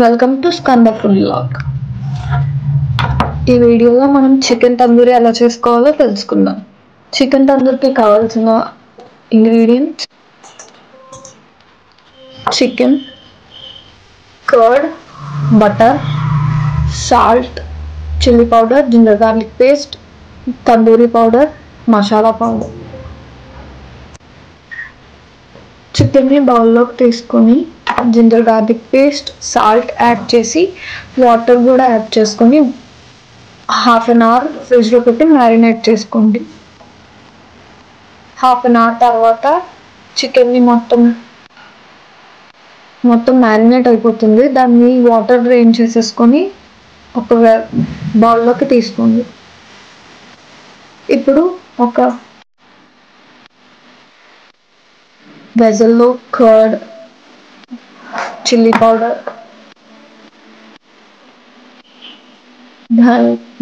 Welcome to Skanda food vlog. ఈ వీడియోలో మనం చికెన్ తందూరి ఎలా చేసుకోవాలో తెలుసుకుందాం. చికెన్ తందూరికి కావాల్సిన ingredients: chicken, curd, butter, salt, chilli powder, ginger garlic paste, tandoori powder, masala powder. చికెన్ని బౌల్లోకి తీసుకొని ginger garlic paste, salt add చేసి వాటర్ కూడా యాడ్ చేసుకొని హాఫ్ అన్ అవర్ ఫ్రిడ్జ్లో పెట్టి మ్యారినేట్ చేసుకోండి. హాఫ్ అన్ అవర్ తర్వాత చికెన్ని మొత్తం మ్యారినేట్ అయిపోతుంది. దాన్ని వాటర్ డ్రైన్ చేసేసుకొని ఒక బౌల్లోకి తీసుకోండి. ఇప్పుడు ఒక వెజల్లో కర్డ్, చిల్లీ పౌడర్,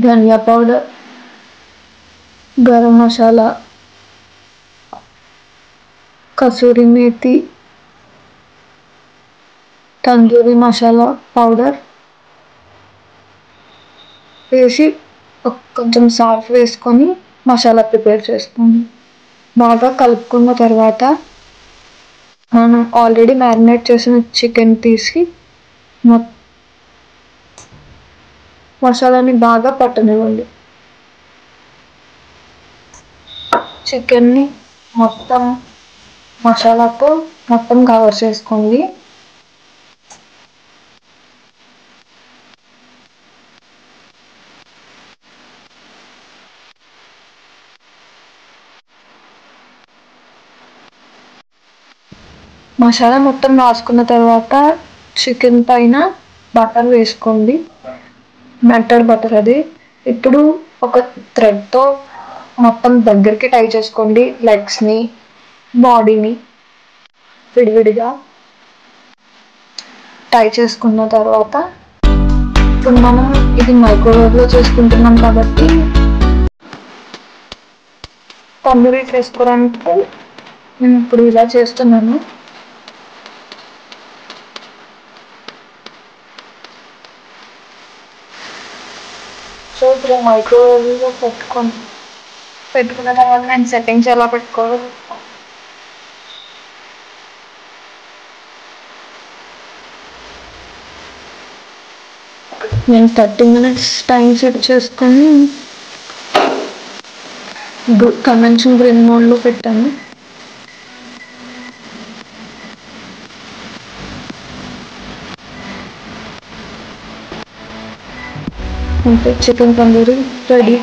ధనియా పౌడర్, గరం మసాలా, కసూరి మేతి, తందూరి మసాలా పౌడర్ వేసి కొంచెం సాల్ట్ వేసుకొని మసాలా ప్రిపేర్ చేసుకోండి. బాగా కలుపుకున్న తర్వాత మనం ఆల్రెడీ మ్యారినేట్ చేసిన చికెన్ తీసి మసాలాని బాగా పట్టనివ్వండి. చికెన్ని మొత్తం మసాలాతో కవర్ చేసుకోండి. మసాలా మొత్తం రాసుకున్న తర్వాత చికెన్ పైన బటర్ వేసుకోండి. మెల్టెడ్ బటర్ అది. ఇప్పుడు ఒక థ్రెడ్తో మొత్తం దగ్గరికి టై చేసుకోండి. లెగ్స్ని, బాడీని విడివిడిగా టై చేసుకున్న తర్వాత ఇప్పుడు మనం ఇది మైక్రోవేవ్లో చేసుకుంటున్నాం కాబట్టి తందూరి చేసుకోవడానికి నేను ఇప్పుడు ఇలా చేస్తున్నాను. సో ఇప్పుడు మైక్రోవేవ్లో పెట్టుకున్న తర్వాత నేను సెట్టింగ్స్ ఎలా పెట్టుకోవాలో నేను 30 minutes టైం సెట్ చేసుకొని కన్వెన్షన్ గ్రిల్ మోడ్లో పెట్టాను. అంటే చికెన్ తందూరి రెడీ.